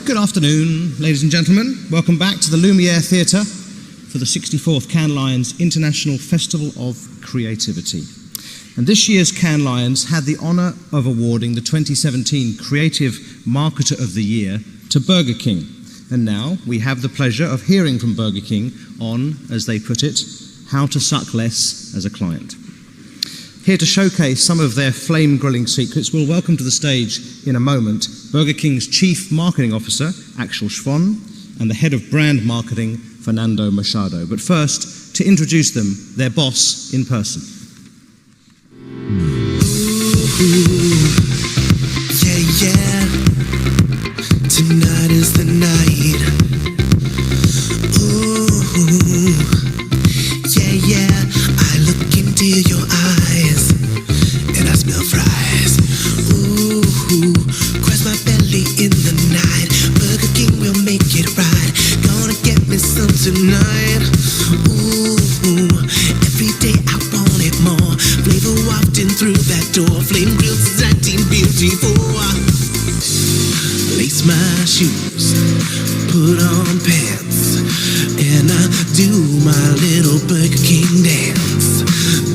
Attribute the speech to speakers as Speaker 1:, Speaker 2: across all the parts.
Speaker 1: Good afternoon, ladies and gentlemen. Welcome back to the Lumiere Theatre for the 64th Cannes Lions International Festival of Creativity. And this year's Cannes Lions had the honour of awarding the 2017 Creative Marketer of the Year to Burger King. And now we have the pleasure of hearing from Burger King on, as they put it, how to suck less as a client. Here to showcase some of their flame-grilling secrets, we'll welcome to the stage in a moment Burger King's Chief Marketing Officer, Axel Schwan, and the Head of Brand Marketing, Fernando Machado. But first, to introduce them, their boss in person.
Speaker 2: Yeah, tonight is the night. Ooh, yeah, I look into your eyes and I smell fries. Ooh, crush my belly in the night. Burger King will make it right. Gonna get me some tonight. Ooh, every day I want it more. Flavor wafting through that door. Flame grilled is acting beautiful. Lace my shoes, put on pants, and I do my little Burger King dance.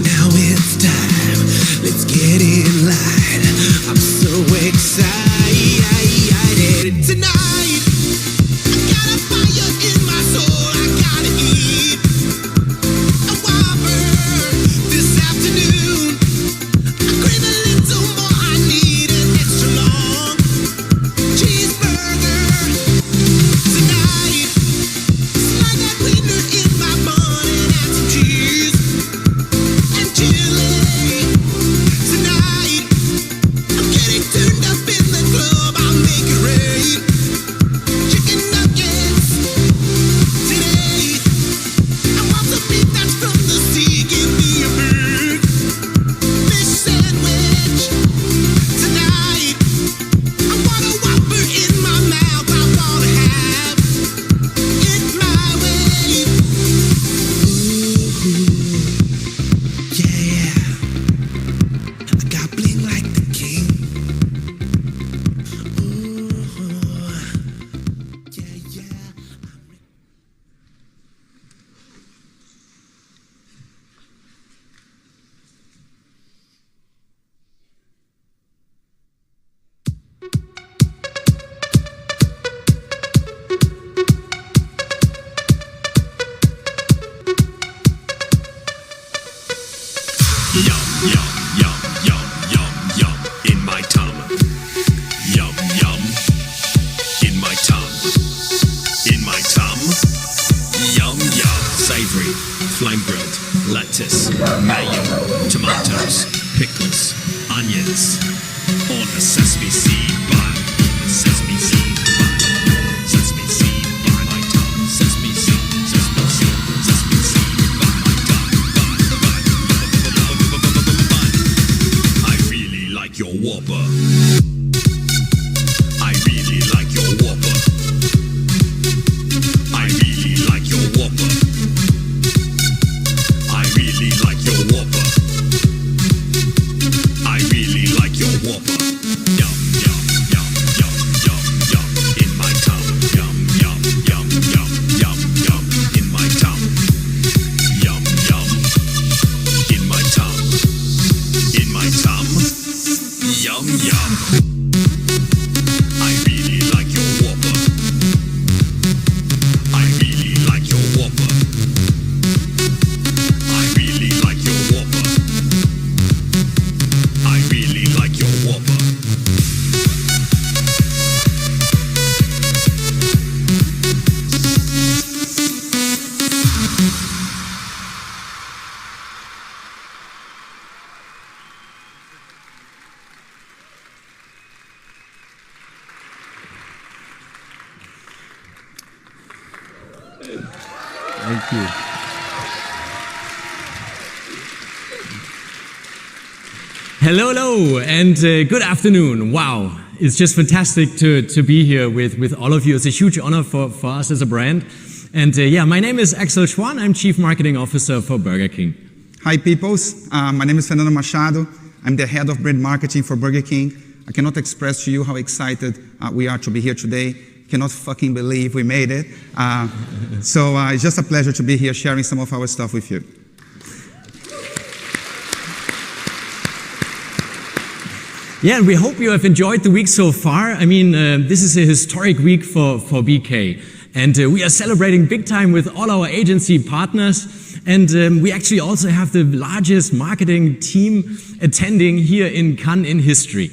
Speaker 2: Now it's time, let's get in line. I'm so excited tonight. I got a fire in my soul, I gotta eat a Whopper this afternoon. I crave a little more, I need an extra long cheeseburger tonight. Slide that wiener in my bun and add some cheese and chili tonight. I'm getting turned up in the club, I'll make it rain. Chicken nuggets today. I want some meat that's from the sea. Give me a big fish sandwich tonight. I want a Whopper in my mouth. I wanna have it my way. Ooh, yeah. I got bling like the king. Ooh, yeah.
Speaker 3: Yum, in my tongue. Yum, in my tongue. In my tongue. Yum, savory, flame grilled, lettuce, mayo, tomatoes, pickles, onions, on a sesame seed bun. Sesame seed bun. Sesame seed bun. My tongue. Sesame seed. Sesame seed. Sesame seed bun. My tongue. Bun. I really like your Whopper. I really like your Whopper. I really like your Whopper. I really like your Whopper. I really like your Whopper. Yum, in my tongue. Yum, in my tongue. Yum, in my tongue. In my tongue. Yum. I really like your Whopper. I really like your Whopper. I really like your Whopper. I really like your Whopper.
Speaker 1: Thank you.
Speaker 4: Hello, and good afternoon. Wow, it's just fantastic to be here with all of you. It's a huge honor for us as a brand. And my name is Axel Schwan. I'm Chief Marketing Officer for Burger King.
Speaker 5: Hi, peoples. My name is Fernando Machado. I'm the Head of Brand Marketing for Burger King. I cannot express to you how excited we are to be here today. Cannot fucking believe we made it. So it's just a pleasure to be here sharing some of our stuff with you.
Speaker 4: Yeah, and we hope you have enjoyed the week so far. I mean, this is a historic week for BK. And we are celebrating big time with all our agency partners. And we actually also have the largest marketing team attending here in Cannes in history.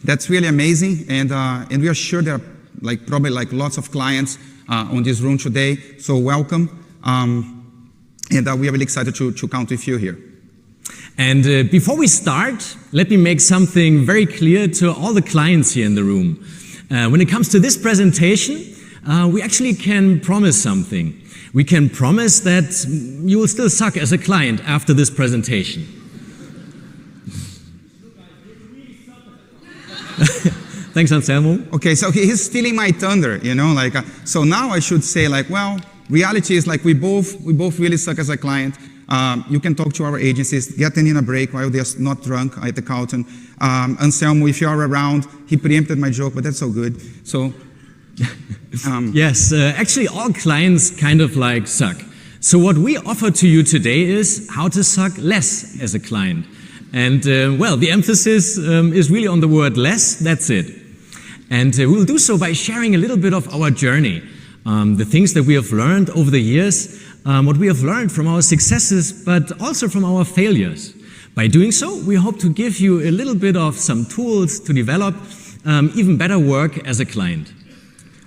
Speaker 5: That's really amazing. And we are sure there are probably lots of clients on this room today. So welcome. And we are really excited to count with you here.
Speaker 4: And before we start, let me make something very clear to all the clients here in the room. When it comes to this presentation, we actually can promise something. We can promise that you will still suck as a client after this presentation. Thanks, Anselmo.
Speaker 5: Okay, so he's stealing my thunder, you know, so now I should say well, reality is we both really suck as a client. You can talk to our agencies, get them in a break while they're not drunk at the Carlton. Anselmo, if you're around, he preempted my joke, but that's so good. So,
Speaker 4: yes, actually all clients kind of suck. So what we offer to you today is how to suck less as a client. And well, the emphasis is really on the word less, that's it. And we'll do so by sharing a little bit of our journey, the things that we have learned over the years, what we have learned from our successes, but also from our failures. By doing so, we hope to give you a little bit of some tools to develop even better work as a client.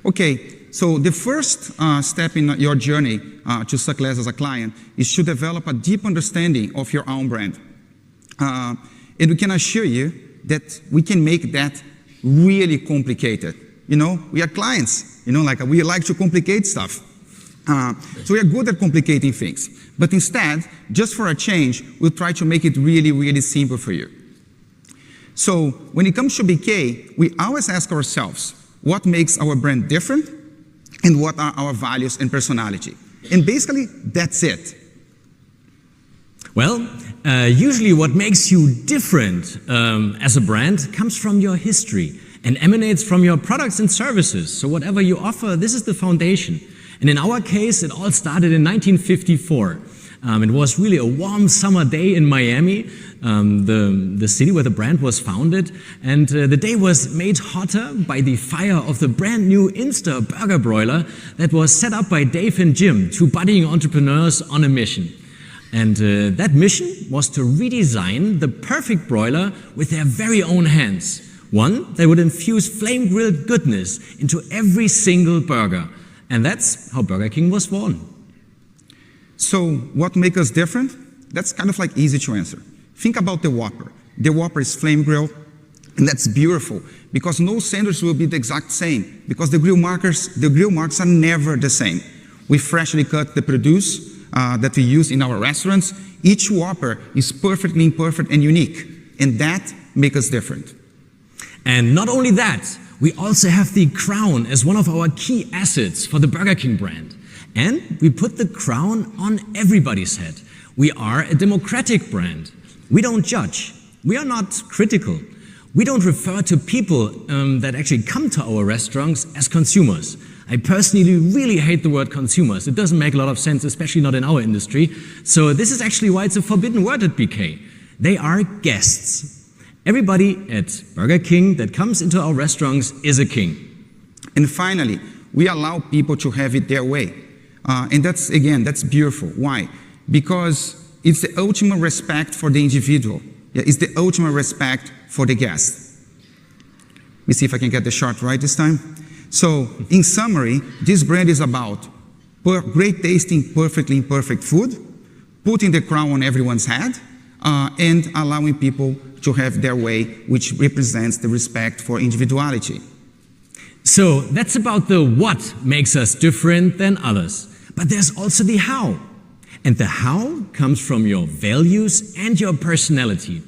Speaker 5: Okay, so the first step in your journey to suck less as a client is to develop a deep understanding of your own brand. And we can assure you that we can make that really complicated. You know, we are clients, you know, we like to complicate stuff. So we are good at complicating things. But instead, just for a change, we'll try to make it really, really simple for you. So when it comes to BK, we always ask ourselves, what makes our brand different? And what are our values and personality? And basically, that's it.
Speaker 4: Well, usually what makes you different as a brand comes from your history and emanates from your products and services. So whatever you offer, this is the foundation. And in our case, it all started in 1954. It was really a warm summer day in Miami, the city where the brand was founded. And the day was made hotter by the fire of the brand new Insta burger broiler that was set up by Dave and Jim, two budding entrepreneurs on a mission. And that mission was to redesign the perfect broiler with their very own hands. One that would infuse flame-grilled goodness into every single burger. And that's how Burger King was born.
Speaker 5: So what makes us different? That's kind of easy to answer. Think about the Whopper. The Whopper is flame grilled, and that's beautiful because no sandwich will be the exact same because the grill marks are never the same. We freshly cut the produce that we use in our restaurants. Each Whopper is perfectly imperfect and unique, and that makes us different.
Speaker 4: And not only that, we also have the crown as one of our key assets for the Burger King brand. And we put the crown on everybody's head. We are a democratic brand. We don't judge. We are not critical. We don't refer to people that actually come to our restaurants as consumers. I personally really hate the word consumers. It doesn't make a lot of sense, especially not in our industry. So this is actually why it's a forbidden word at BK. They are guests. Everybody at Burger King that comes into our restaurants is a king.
Speaker 5: And finally, we allow people to have it their way. And that's beautiful. Why? Because it's the ultimate respect for the individual. It's the ultimate respect for the guest. Let me see if I can get the shot right this time. So, in summary, this brand is about great tasting, perfectly imperfect food, putting the crown on everyone's head, and allowing people to have their way, which represents the respect for individuality.
Speaker 4: So that's about the what makes us different than others. But there's also the how. And the how comes from your values and your personality.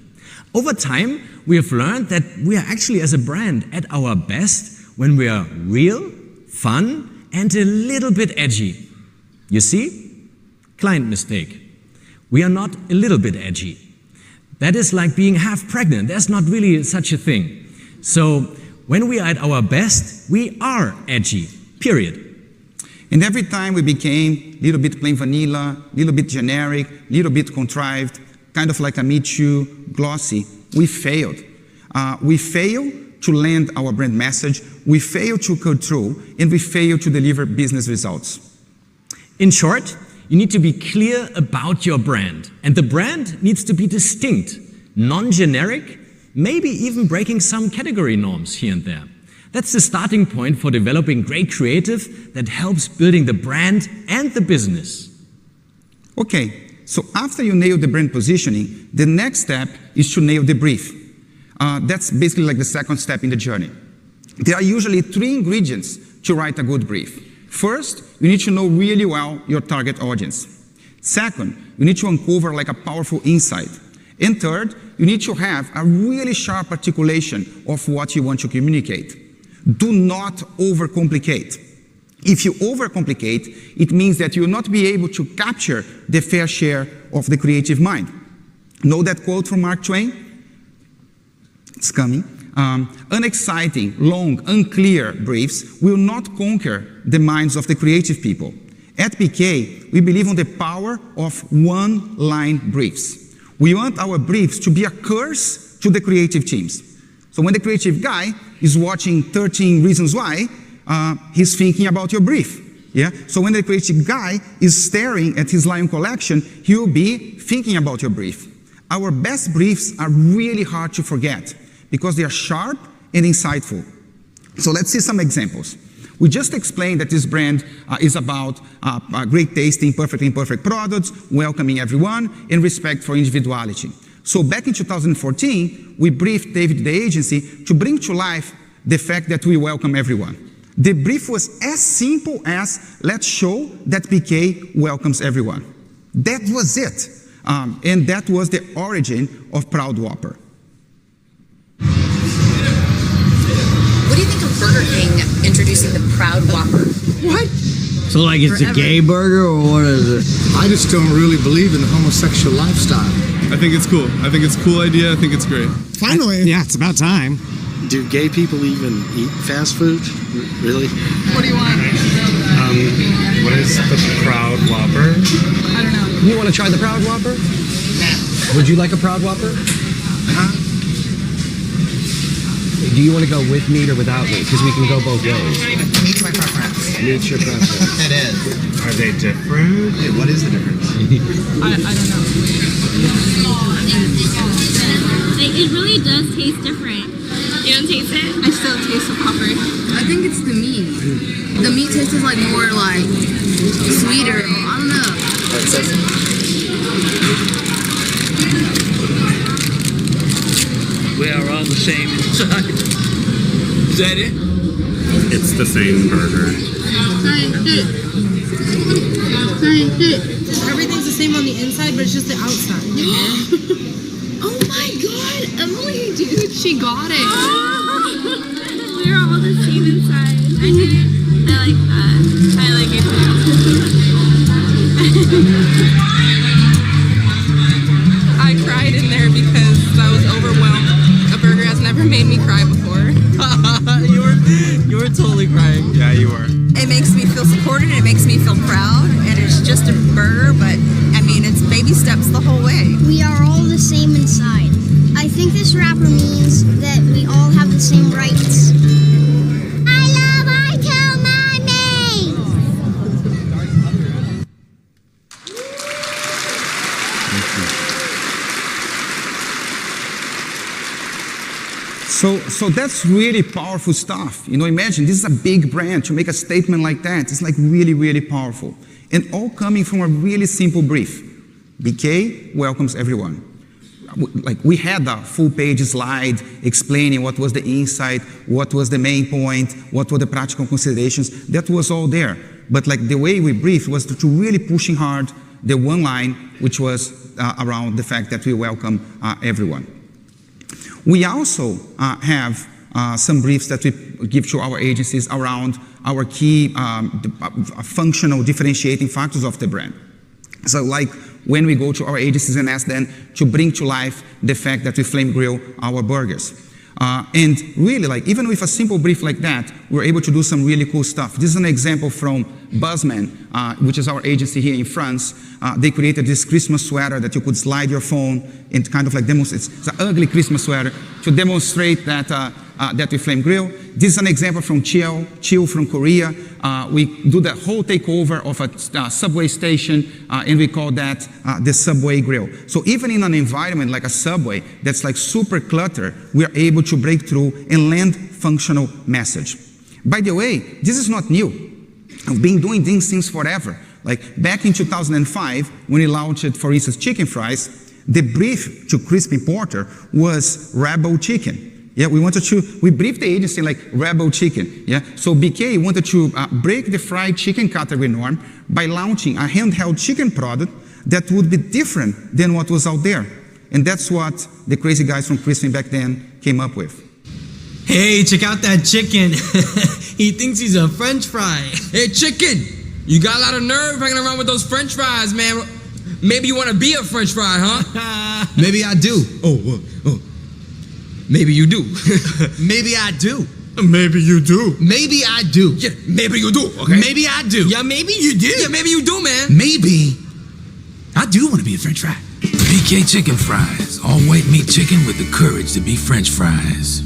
Speaker 4: Over time, we have learned that we are actually, as a brand, at our best when we are real, fun, and a little bit edgy. You see? Client mistake. We are not a little bit edgy. That is like being half pregnant. There's not really such a thing. So when we are at our best, we are edgy. period.
Speaker 5: And every time we became a little bit plain vanilla, a little bit generic, a little bit contrived, kind of like a Me Too, glossy, we failed. We failed to land our brand message, we failed to control, and we failed to deliver business results.
Speaker 4: In short, you need to be clear about your brand, and the brand needs to be distinct, non-generic, maybe even breaking some category norms here and there. That's the starting point for developing great creative that helps building the brand and the business.
Speaker 5: Okay, so after you nail the brand positioning, the next step is to nail the brief. That's basically like the second step in the journey. There are usually 3 ingredients to write a good brief. First, you need to know really well your target audience. Second, you need to uncover like a powerful insight. And third, you need to have a really sharp articulation of what you want to communicate. Do not overcomplicate. If you overcomplicate, it means that you will not be able to capture the fair share of the creative mind. Know that quote from Mark Twain? It's coming. Unexciting, long, unclear briefs will not conquer the minds of the creative people. At PK, we believe on the power of one-line briefs. We want our briefs to be a curse to the creative teams. So when the creative guy is watching 13 Reasons Why, he's thinking about your brief. Yeah? So when the creative guy is staring at his Lion collection, he'll be thinking about your brief. Our best briefs are really hard to forget because they are sharp and insightful. So let's see some examples. We just explained that this brand is about great tasting, perfectly imperfect products, welcoming everyone, and respect for individuality. So back in 2014, we briefed David the agency to bring to life the fact that we welcome everyone. The brief was as simple as, let's show that PK welcomes everyone. That was it. And that was the origin of Proud Whopper.
Speaker 6: What do you think of Burger King introducing the Proud Whopper?
Speaker 7: What?
Speaker 8: So like it's a gay burger or what is it?
Speaker 7: I just don't really believe in the homosexual lifestyle.
Speaker 9: I think it's cool. I think it's a cool idea. I think it's great.
Speaker 7: Finally.
Speaker 8: Yeah, it's about time. Do gay people even eat fast food? Really?
Speaker 10: What do you want?
Speaker 11: What is the Proud Whopper?
Speaker 10: I don't know.
Speaker 8: You want to try the Proud Whopper? Would you like a Proud Whopper? Do you want to go with meat or without meat? Because we can go both ways.
Speaker 12: Meat's my preference.
Speaker 8: Meat's your preference.
Speaker 12: It is.
Speaker 11: Are they different?
Speaker 12: Wait, what is the difference?
Speaker 10: I don't know.
Speaker 13: It really does taste different. You don't taste it?
Speaker 10: I still taste the Whopper.
Speaker 14: I think it's the meat. The meat tastes like more like sweeter. I don't know.
Speaker 8: We are all the same inside. Is that it?
Speaker 11: It's the same burger.
Speaker 14: Everything's the same on the inside, but it's just the outside.
Speaker 13: Oh my god, Emily, dude.
Speaker 14: She got it.
Speaker 13: We're all the same inside. I did it. I like that. I like it too.
Speaker 10: I cried in there because I was overwhelmed. A burger has never made me cry before.
Speaker 8: you were totally crying.
Speaker 11: Yeah, you were.
Speaker 6: It makes me feel supported, it makes me feel proud, and it's just a burger, but I mean, it's baby steps the whole way.
Speaker 13: We are all the same inside. I think this wrapper means that we all have the same rights. I kill mommy!
Speaker 5: So that's really powerful stuff. You know, imagine this is a big brand. To make a statement like that, it's like really, really powerful. And all coming from a really simple brief. BK welcomes everyone. Like we had a full page slide explaining what was the insight, what was the main point, what were the practical considerations. That was all there. But like the way we briefed was to really pushing hard the one line, which was around the fact that we welcome everyone. We also have some briefs that we give to our agencies around our key functional differentiating factors of the brand. So like when we go to our agencies and ask them to bring to life the fact that we flame grill our burgers. And really, like, even with a simple brief like that, we're able to do some really cool stuff. This is an example from Buzzman, which is our agency here in France. They created this Christmas sweater that you could slide your phone and kind of like demonstrate. It's an ugly Christmas sweater to demonstrate that, that we flame grill. This is an example from Chill from Korea. We do the whole takeover of a subway station, and we call that the subway grill. So even in an environment like a subway that's like super cluttered, we are able to break through and land functional message. By the way, this is not new. I've been doing these things forever. Like back in 2005, when we launched, for instance, chicken fries, the brief to Crispin Porter was Rebel Chicken. Yeah, we briefed the agency like Rebel Chicken. Yeah, so BK wanted to break the fried chicken category norm by launching a handheld chicken product that would be different than what was out there. And that's what the crazy guys from Crispin back then came up with.
Speaker 15: Hey, check out that chicken. He thinks he's a French fry.
Speaker 16: Hey, chicken, you got a lot of nerve hanging around with those French fries, man. Maybe you want to be a French fry, huh?
Speaker 15: Maybe I do. Oh. Maybe you do. Maybe I do.
Speaker 16: Maybe you do.
Speaker 15: Maybe I do.
Speaker 16: Yeah, maybe you do, okay?
Speaker 15: Maybe I do.
Speaker 16: Yeah, maybe you do. Yeah, maybe you do, man.
Speaker 15: Maybe I do want to be a French fry.
Speaker 17: BK Chicken Fries. All white meat chicken with the courage to be French fries.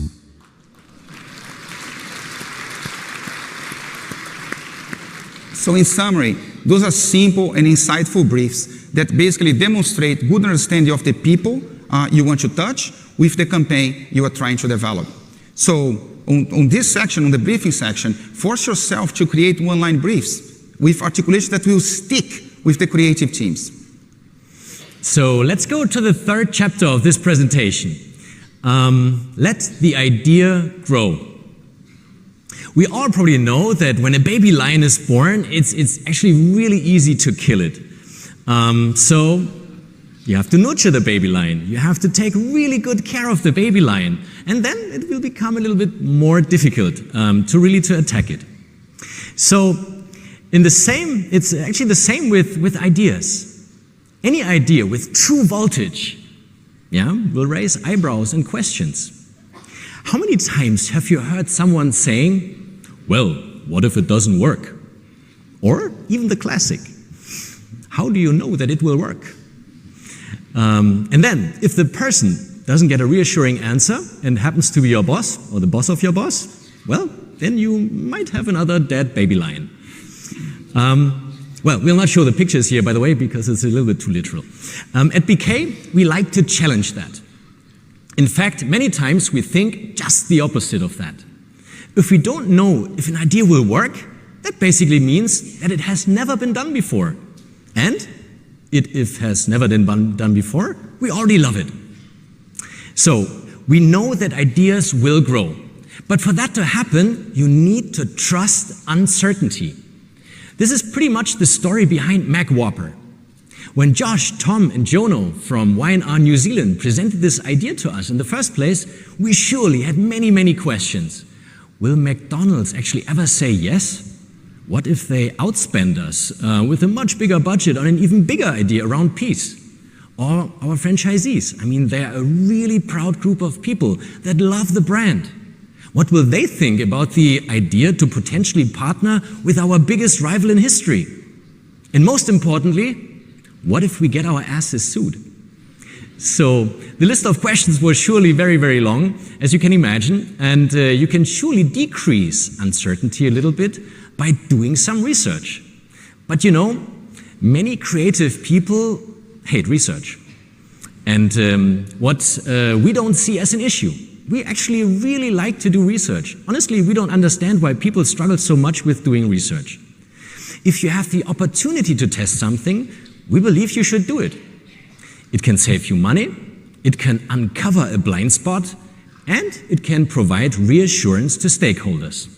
Speaker 5: So in summary, those are simple and insightful briefs that basically demonstrate good understanding of the people you want to touch with the campaign you are trying to develop. So on this section, on the briefing section, force yourself to create one-line briefs with articulation that will stick with the creative teams.
Speaker 4: So let's go to the third chapter of this presentation. Let the idea grow. We all probably know that when a baby lion is born, it's actually really easy to kill it. So you have to nurture the baby lion. You have to take really good care of the baby lion. And then it will become a little bit more difficult to attack it. So it's actually the same with ideas. Any idea with true voltage, will raise eyebrows and questions. How many times have you heard someone saying, well, what if it doesn't work? Or even the classic, how do you know that it will work? And then, if the person doesn't get a reassuring answer and happens to be your boss or the boss of your boss, well, then you might have another dead baby lion. Well, we'll not show the pictures here, by the way, because it's a little bit too literal. At BK, we like to challenge that. In fact, many times we think just the opposite of that. If we don't know if an idea will work, that basically means that it has never been done before. And if it has never been done before, we already love it. So, we know that ideas will grow. But for that to happen, you need to trust uncertainty. This is pretty much the story behind Mac Whopper. When Josh, Tom, and Jono from Y&R New Zealand presented this idea to us in the first place, we surely had many, many questions. Will McDonald's actually ever say yes? What if they outspend us with a much bigger budget on an even bigger idea around peace? Or our franchisees. I mean, they're a really proud group of people that love the brand. What will they think about the idea to potentially partner with our biggest rival in history? And most importantly, what if we get our asses sued? So the list of questions was surely very, very long, as you can imagine, and you can surely decrease uncertainty a little bit by doing some research. But many creative people hate research. And what we don't see as an issue. We actually really like to do research. Honestly, we don't understand why people struggle so much with doing research. If you have the opportunity to test something, we believe you should do it. It can save you money, it can uncover a blind spot, and it can provide reassurance to stakeholders.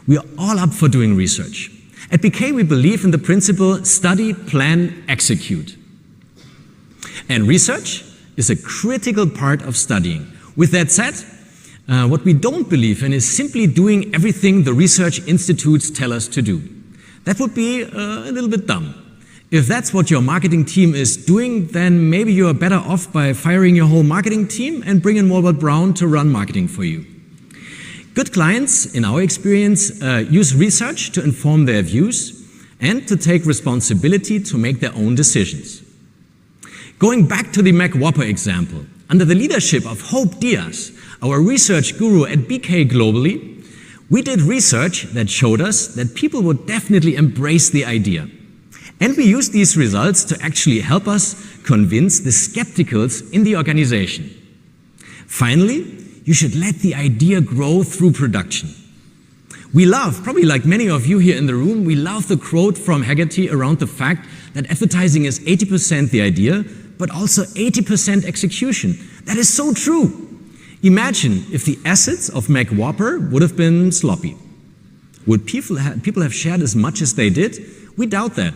Speaker 4: We are all up for doing research. At BK, we believe in the principle study, plan, execute. And research is a critical part of studying. With that said, what we don't believe in is simply doing everything the research institutes tell us to do. That would be a little bit dumb. If that's what your marketing team is doing, then maybe you are better off by firing your whole marketing team and bringing Walbert Brown to run marketing for you. Good clients, in our experience, use research to inform their views and to take responsibility to make their own decisions. Going back to the Mac Whopper example, under the leadership of Hope Diaz, our research guru at BK globally, we did research that showed us that people would definitely embrace the idea. And we used these results to actually help us convince the skepticals in the organization. Finally, you should let the idea grow through production. We love, probably like many of you here in the room, we love the quote from Haggerty around the fact that advertising is 80% the idea, but also 80% execution. That is so true. Imagine if the assets of Mac Whopper would have been sloppy. Would people have shared as much as they did? We doubt that.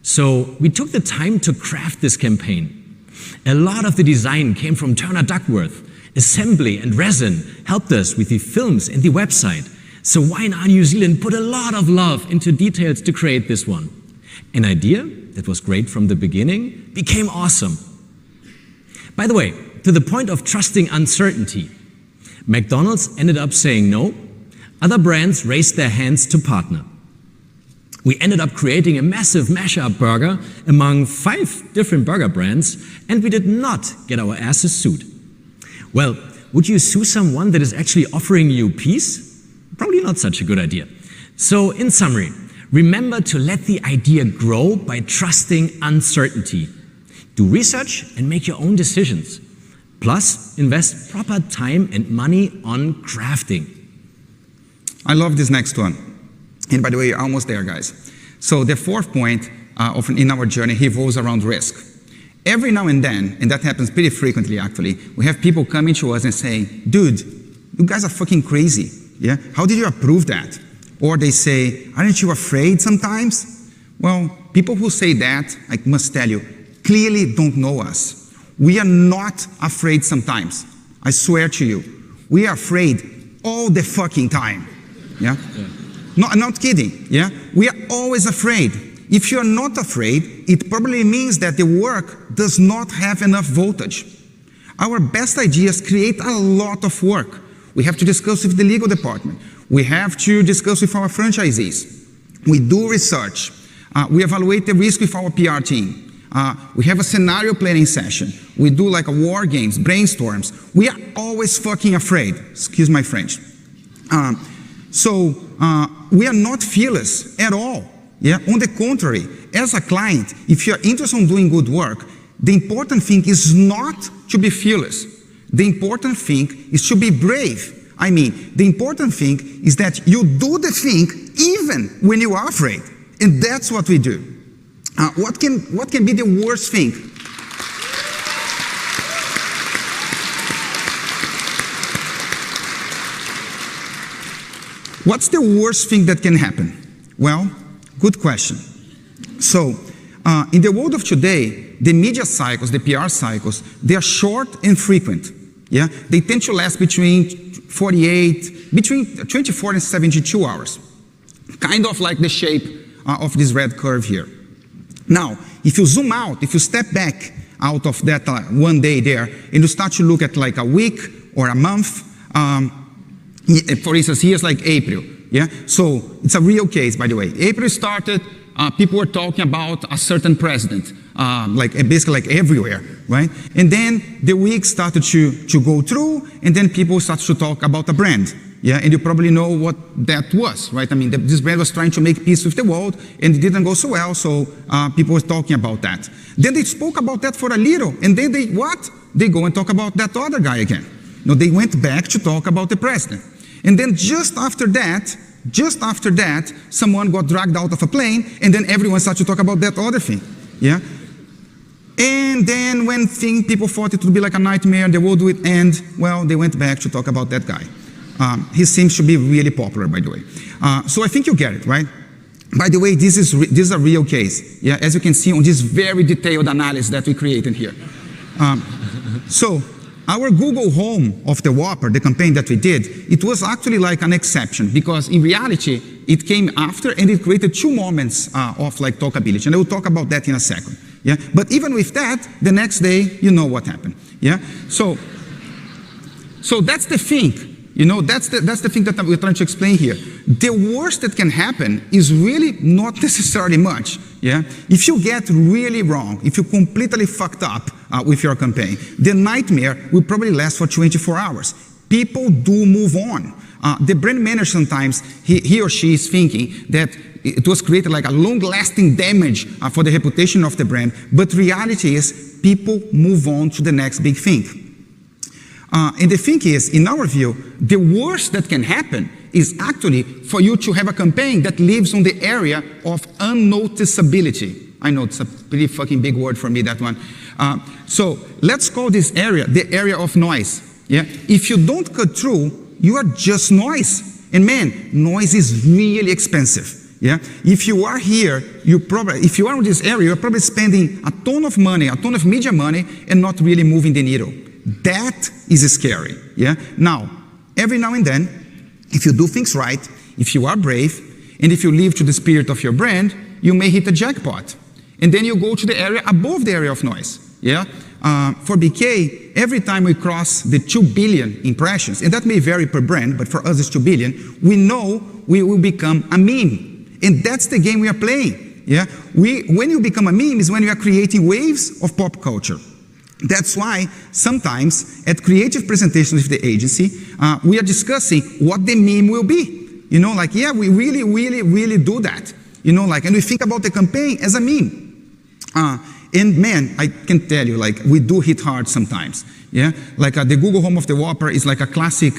Speaker 4: So we took the time to craft this campaign. A lot of the design came from Turner Duckworth. Assembly and resin helped us with the films and the website. So Y&R New Zealand put a lot of love into details to create this one. An idea that was great from the beginning became awesome. By the way, to the point of trusting uncertainty, McDonald's ended up saying no. Other brands raised their hands to partner. We ended up creating a massive mashup burger among 5 different burger brands, and we did not get our asses sued. Well, would you sue someone that is actually offering you peace? Probably not such a good idea. So, in summary, remember to let the idea grow by trusting uncertainty. Do research and make your own decisions. Plus, invest proper time and money on crafting.
Speaker 5: I love this next one. And by the way, you're almost there, guys. So the 4th point in our journey revolves around risk. Every now and then, and that happens pretty frequently actually, we have people coming to us and saying, dude, you guys are fucking crazy. Yeah? How did you approve that? Or they say, aren't you afraid sometimes? Well, people who say that, I must tell you, clearly don't know us. We are not afraid sometimes. I swear to you. We are afraid all the fucking time. Yeah? No, I'm not kidding, yeah? We are always afraid. If you're not afraid, it probably means that the work does not have enough voltage. Our best ideas create a lot of work. We have to discuss with the legal department. We have to discuss with our franchisees. We do research. We evaluate the risk with our PR team. We have a scenario planning session. We do like a war games, brainstorms. We are always fucking afraid. Excuse my French. We are not fearless at all. Yeah? On the contrary, as a client, if you're interested in doing good work, the important thing is not to be fearless. The important thing is to be brave. I mean, the important thing is that you do the thing even when you are afraid. And that's what we do. What can be the worst thing? What's the worst thing that can happen? Well, good question. So, in the world of today, the media cycles, the PR cycles, they are short and frequent. Yeah, they tend to last between 24 and 72 hours. Kind of like the shape of this red curve here. Now, if you zoom out, if you step back out of that one day there, and you start to look at like a week or a month, for instance, here's like April, yeah? So it's a real case, by the way. April started, people were talking about a certain president, basically like everywhere, right? And then the week started to go through, and then people started to talk about a brand, yeah? And you probably know what that was, right? I mean, this brand was trying to make peace with the world, and it didn't go so well, so people were talking about that. Then they spoke about that for a little, and then they go and talk about that other guy again. No, they went back to talk about the president. And then just after that, someone got dragged out of a plane, and then everyone started to talk about that other thing, yeah? And then when people thought it would be like a nightmare, the world would end, well, they went back to talk about that guy. He seems to be really popular, by the way. So I think you get it, right? By the way, this is a real case, yeah? As you can see on this very detailed analysis that we created here. So, our Google Home of the Whopper, the campaign that we did, it was actually like an exception because in reality, it came after, and it created two moments of like talkability, and I will talk about that in a second. Yeah, but even with that, the next day, you know what happened. Yeah, so that's the thing. You know, that's the thing that we're trying to explain here. The worst that can happen is really not necessarily much. Yeah, if you get really wrong, if you completely fucked up with your campaign, the nightmare will probably last for 24 hours. People do move on. The brand manager sometimes, he or she is thinking that it was created like a long-lasting damage for the reputation of the brand, but reality is people move on to the next big thing. And the thing is, in our view, the worst that can happen is actually for you to have a campaign that lives on the area of unnoticeability. I know it's a pretty fucking big word for me, that one. So let's call this area the area of noise. Yeah? If you don't cut through, you are just noise. And man, noise is really expensive. Yeah? If you are here, if you are in this area, you're probably spending a ton of money, a ton of media money, and not really moving the needle. That is scary. Yeah? Now, every now and then, if you do things right, if you are brave, and if you live to the spirit of your brand, you may hit a jackpot. And then you go to the area above the area of noise. Yeah? For BK, every time we cross the 2 billion impressions, and that may vary per brand, but for us it's 2 billion, we know we will become a meme. And that's the game we are playing. Yeah? When you become a meme is when you are creating waves of pop culture. That's why sometimes at creative presentations with the agency, we are discussing what the meme will be. You know, like, yeah, we really do that. You know, like, and we think about the campaign as a meme. And man, I can tell you, like, we do hit hard sometimes. Yeah, like the Google Home of the Whopper is like a classic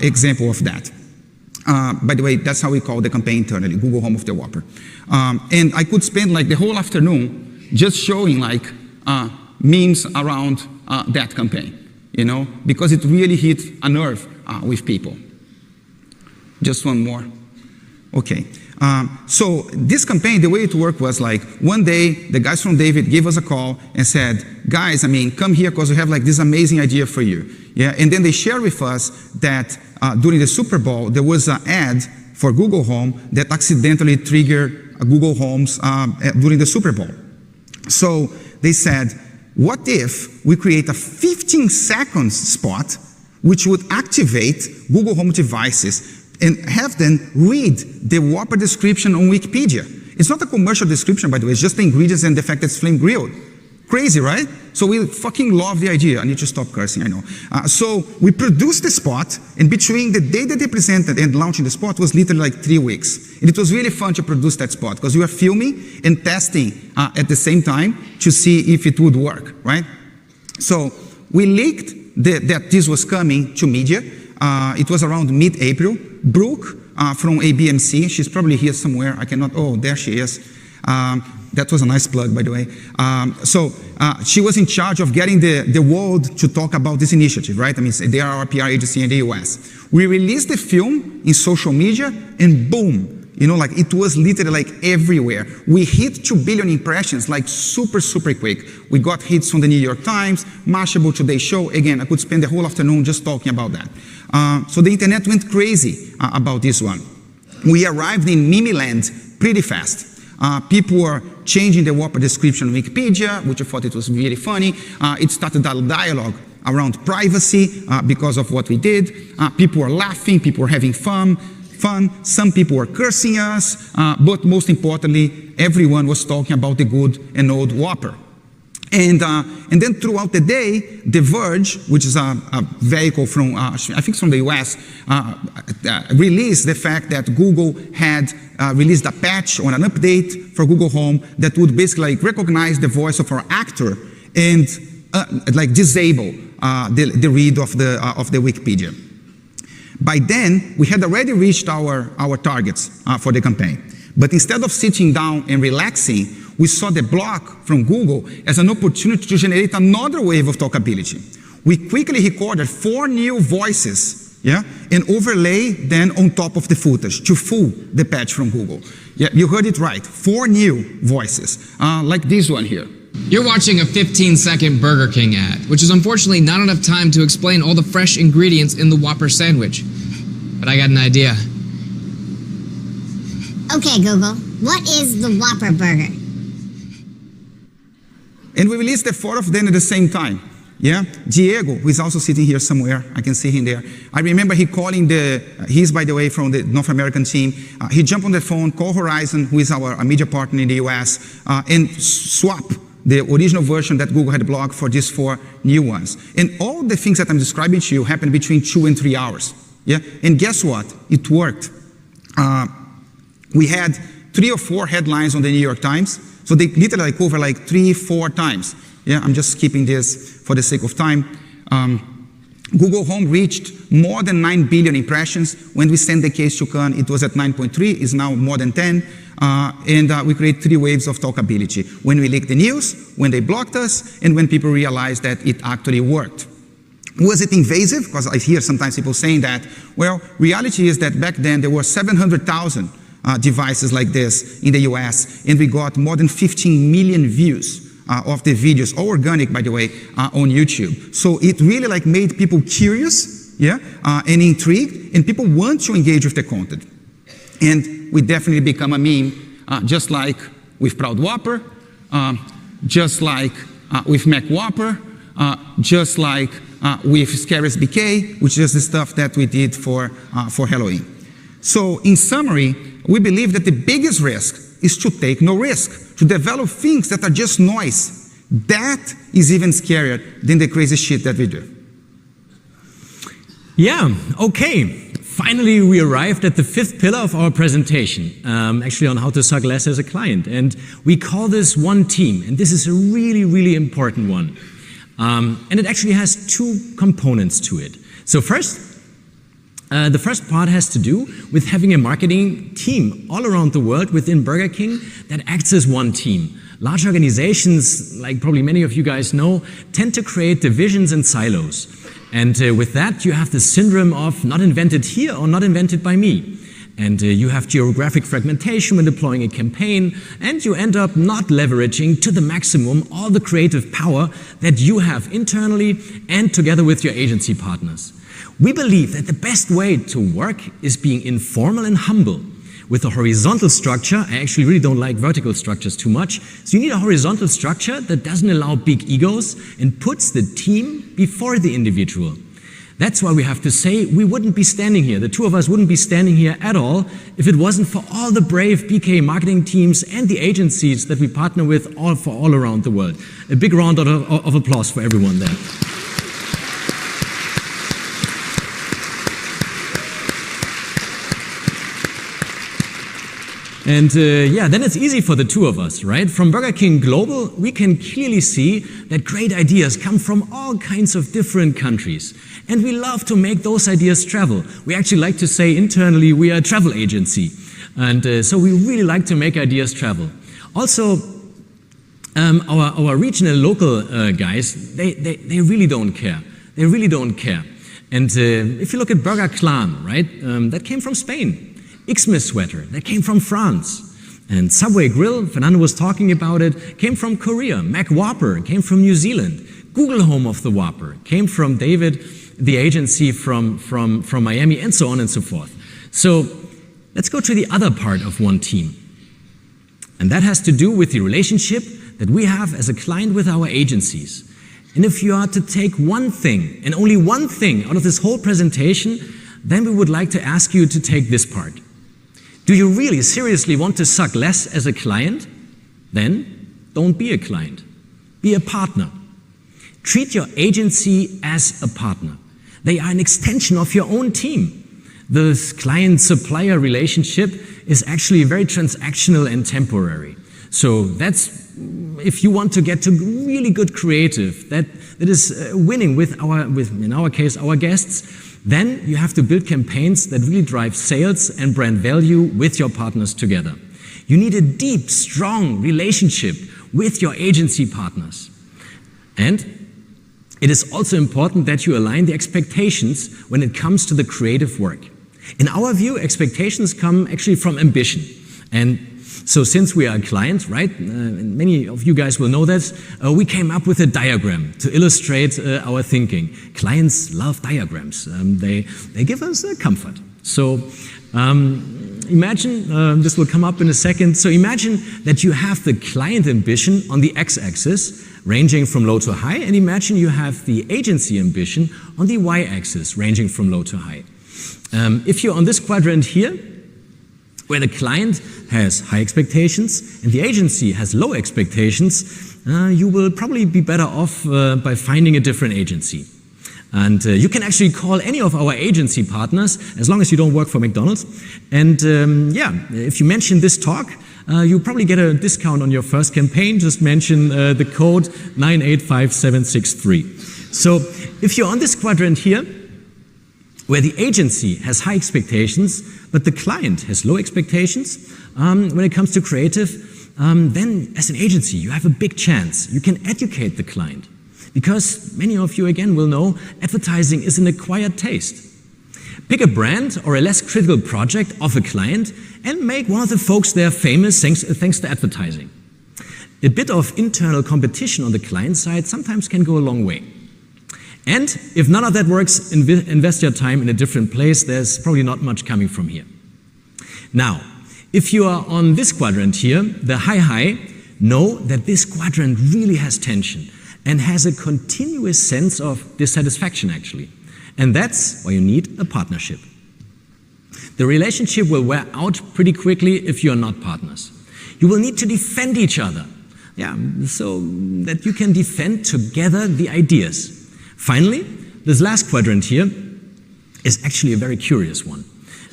Speaker 5: example of that. By the way, that's how we call the campaign internally, Google Home of the Whopper. And I could spend like the whole afternoon just showing like memes around that campaign, you know, because it really hit a nerve with people. Just one more. Okay. So this campaign, the way it worked was like, one day, the guys from David gave us a call and said, guys, I mean, come here because we have like this amazing idea for you. Yeah, and then they shared with us that during the Super Bowl, there was an ad for Google Home that accidentally triggered Google Homes during the Super Bowl. So they said, what if we create a 15-second spot which would activate Google Home devices and have them read the Whopper description on Wikipedia? It's not a commercial description, by the way, it's just the ingredients and the fact that it's flame grilled. Crazy, right? So we fucking love the idea. I need to stop cursing, I know. So we produced the spot, and between the day that they presented and launching the spot was literally like 3 weeks. And it was really fun to produce that spot because we were filming and testing at the same time to see if it would work, right? So we leaked that this was coming to media. It was around mid-April. Brooke from ABMC, she's probably here somewhere. I cannot, oh, there she is. That was a nice plug, by the way. So she was in charge of getting the world to talk about this initiative, right? I mean, they are our PR agency in the US. We released the film in social media, and boom, you know, like it was literally like everywhere. We hit 2 billion impressions like super quick. We got hits from the New York Times, Mashable, Today Show. Again, I could spend the whole afternoon just talking about that. So the internet went crazy about this one. We arrived in meme land pretty fast. People were changing the Whopper description on Wikipedia, which I thought it was really funny. It started a dialogue around privacy because of what we did. People were laughing, people were having fun. Some people were cursing us, but most importantly, everyone was talking about the good and old Whopper. And then throughout the day, The Verge, which is a vehicle from, I think it's from the US, released the fact that Google had released a patch or an update for Google Home that would basically like recognize the voice of our actor and like disable the read of the Wikipedia. By then, we had already reached our targets for the campaign. But instead of sitting down and relaxing, we saw the block from Google as an opportunity to generate another wave of talkability. We quickly recorded 4 new voices, yeah, and overlay them on top of the footage to fool the patch from Google. Yeah, you heard it right, 4 new voices, like this one here.
Speaker 18: You're watching a 15-second Burger King ad, which is unfortunately not enough time to explain all the fresh ingredients in the Whopper sandwich. But I got an idea.
Speaker 13: Okay, Google, what is the Whopper Burger?
Speaker 5: And we released the 4 of them at the same time. Yeah, Diego, who is also sitting here somewhere, I can see him there. I remember he calling he's by the way from the North American team. He jumped on the phone, called Horizon, who is our media partner in the US, and swap the original version that Google had blocked for these 4 new ones. And all the things that I'm describing to you happened between 2 and 3 hours. Yeah, and guess what? It worked. We had 3 or 4 headlines on the New York Times, so they literally cover like 3-4 times. Yeah, I'm just skipping this for the sake of time. Google Home reached more than 9 billion impressions. When we sent the case to Cannes, it was at 9.3, it's now more than 10. And we create 3 waves of talkability. When we leaked the news, when they blocked us, and when people realized that it actually worked. Was it invasive? Because I hear sometimes people saying that. Well, reality is that back then there were 700,000 devices like this in the US, and we got more than 15 million views of the videos, all organic, by the way, on YouTube. So it really like made people curious, yeah, and intrigued, and people want to engage with the content. And we definitely become a meme, just like with Proud Whopper, just like with Mac Whopper, just like with Scary's BK, which is the stuff that we did for Halloween. So in summary, we believe that the biggest risk is to take no risk, to develop things that are just noise. That is even scarier than the crazy shit that we do.
Speaker 4: Yeah, okay. Finally, we arrived at the 5th pillar of our presentation, actually on how to suck less as a client. And we call this one team. And this is a really, really important one. And it actually has 2 components to it. So first, the first part has to do with having a marketing team all around the world within Burger King that acts as one team. Large organizations, like probably many of you guys know, tend to create divisions and silos. And with that, you have the syndrome of not invented here or not invented by me. And you have geographic fragmentation when deploying a campaign, and you end up not leveraging to the maximum all the creative power that you have internally and together with your agency partners. We believe that the best way to work is being informal and humble. With a horizontal structure, I actually really don't like vertical structures too much, so you need a horizontal structure that doesn't allow big egos and puts the team before the individual. That's why we have to say we wouldn't be standing here, the 2 of us wouldn't be standing here at all if it wasn't for all the brave BK marketing teams and the agencies that we partner with all around the world. A big round of applause for everyone there. And yeah, then it's easy for the 2 of us, right? From Burger King Global, we can clearly see that great ideas come from all kinds of different countries. And we love to make those ideas travel. We actually like to say internally we are a travel agency. And so we really like to make ideas travel. Also, our regional local guys, they really don't care. They really don't care. And if you look at Burger Clan, right, that came from Spain. Xmas sweater, that came from France. And Subway Grill, Fernando was talking about it, came from Korea. Mac Whopper came from New Zealand. Google Home of the Whopper came from David, the agency from Miami, and so on and so forth. So let's go to the other part of one team. And that has to do with the relationship that we have as a client with our agencies. And if you are to take one thing, and only one thing, out of this whole presentation, then we would like to ask you to take this part. Do you really seriously want to suck less as a client? Then don't be a client. Be a partner. Treat your agency as a partner. They are an extension of your own team. The client-supplier relationship is actually very transactional and temporary. So that's, if you want to get to really good creative, that is winning with in our case, our guests, then you have to build campaigns that really drive sales and brand value with your partners together. You need a deep, strong relationship with your agency partners. And it is also important that you align the expectations when it comes to the creative work. In our view, expectations come actually from ambition. And so since we are a client, right, and many of you guys will know this, we came up with a diagram to illustrate our thinking. Clients love diagrams. They give us comfort. So imagine, this will come up in a second, so imagine that you have the client ambition on the x-axis, ranging from low to high, and imagine you have the agency ambition on the y-axis, ranging from low to high. If you're on this quadrant here, where the client has high expectations and the agency has low expectations, you will probably be better off by finding a different agency. And you can actually call any of our agency partners, as long as you don't work for McDonald's. And yeah, if you mention this talk, you probably get a discount on your first campaign. Just mention the code 985763. So if you're on this quadrant here, where the agency has high expectations, but the client has low expectations, when it comes to creative, then as an agency, you have a big chance. You can educate the client. Because many of you, again, will know advertising is an acquired taste. Pick a brand or a less critical project of a client and make one of the folks there famous thanks to advertising. A bit of internal competition on the client side sometimes can go a long way. And if none of that works, invest your time in a different place. There's probably not much coming from here. Now, if you are on this quadrant here, the high, know that this quadrant really has tension and has a continuous sense of dissatisfaction, actually. And that's why you need a partnership. The relationship will wear out pretty quickly if you are not partners. You will need to defend each other, so that you can defend together the ideas. Finally, this last quadrant here is actually a very curious one.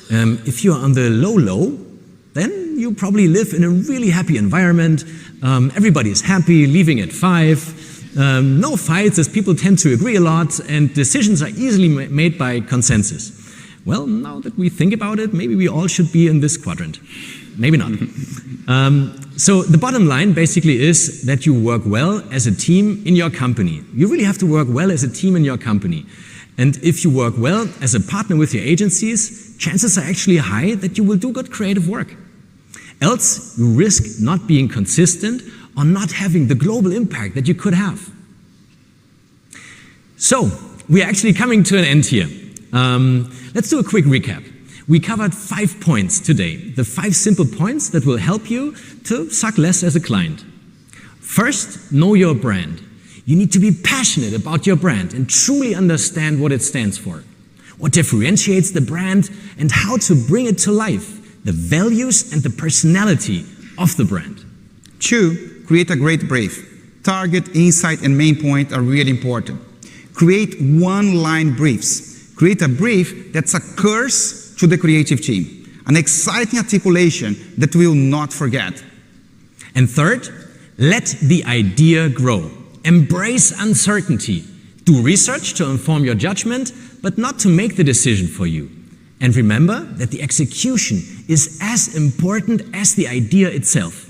Speaker 4: If you're on the low, then you probably live in a really happy environment. Everybody is happy, leaving at 5. No fights, as people tend to agree a lot, and decisions are easily made by consensus. Well, now that we think about it, maybe we all should be in this quadrant. Maybe not. So the bottom line basically is that you work well as a team in your company. You really have to work well as a team in your company. And if you work well as a partner with your agencies, chances are actually high that you will do good creative work. Else, you risk not being consistent or not having the global impact that you could have. So, we're actually coming to an end here. Let's do a quick recap. We covered 5 points today, the 5 simple points that will help you to suck less as a client. First, know your brand. You need to be passionate about your brand and truly understand what it stands for, what differentiates the brand, and how to bring it to life, the values and the personality of the brand.
Speaker 5: 2, create a great brief. Target, insight, and main point are really important. Create one-line briefs. Create a brief that's a curse to the creative team, an exciting articulation that we will not forget.
Speaker 4: And third, let the idea grow. Embrace uncertainty. Do research to inform your judgment, but not to make the decision for you. And remember that the execution is as important as the idea itself.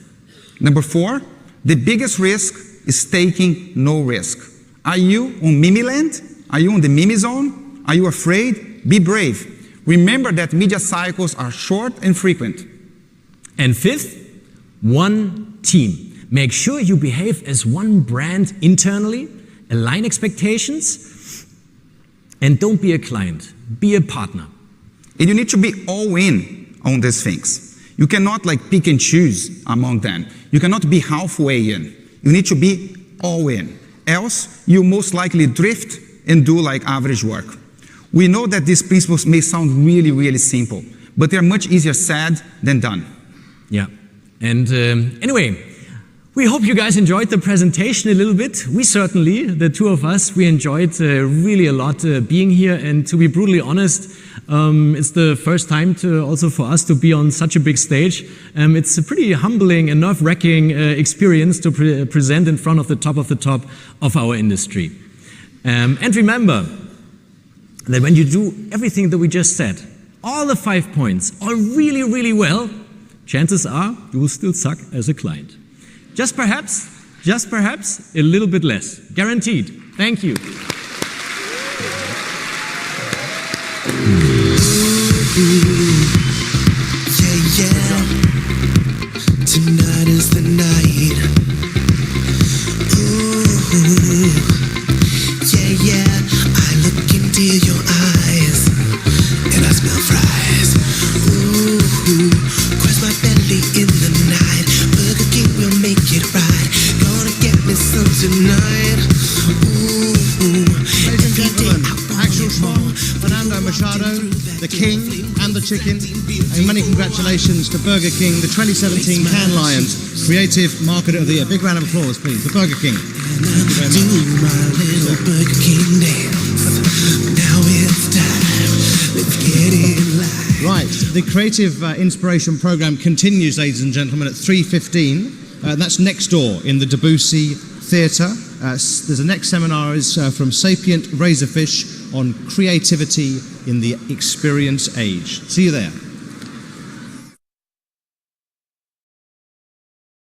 Speaker 5: Number 4, the biggest risk is taking no risk. Are you on Mimiland? Are you on the Mimi zone? Are you afraid? Be brave. Remember that media cycles are short and frequent.
Speaker 4: And 5th, one team. Make sure you behave as one brand internally, align expectations, and don't be a client, be a partner.
Speaker 5: And you need to be all in on these things. You cannot pick and choose among them. You cannot be halfway in. You need to be all in. Else, you most likely drift and do average work. We know that these principles may sound really, really simple, but they're much easier said than done.
Speaker 4: Yeah. And anyway, we hope you guys enjoyed the presentation a little bit. We certainly, the two of us, we enjoyed really a lot being here. And to be brutally honest, it's the first time also for us to be on such a big stage. It's a pretty humbling and nerve-wracking experience to present in front of the top of our industry. And remember that when you do everything that we just said, all the 5 points, all really, really well, chances are you will still suck as a client. Just perhaps a little bit less. Guaranteed. Thank you.
Speaker 2: Yeah. Tonight is the night. Ooh. Yeah. I look into your eyes and I smell fries. Ooh.
Speaker 1: chicken. And many congratulations to Burger King, the 2017 Cannes Lions Creative Marketer of the Year. Big round of applause, please, for Burger King. Thank you very much.
Speaker 2: Do my little Burger King dance. Now it's time. Let's get it live.
Speaker 1: Right, the Creative Inspiration Programme continues, ladies and gentlemen, at 3:15. That's next door in the Debussy Theatre. The next seminar is from Sapient Razorfish on creativity in the experience age. See you there.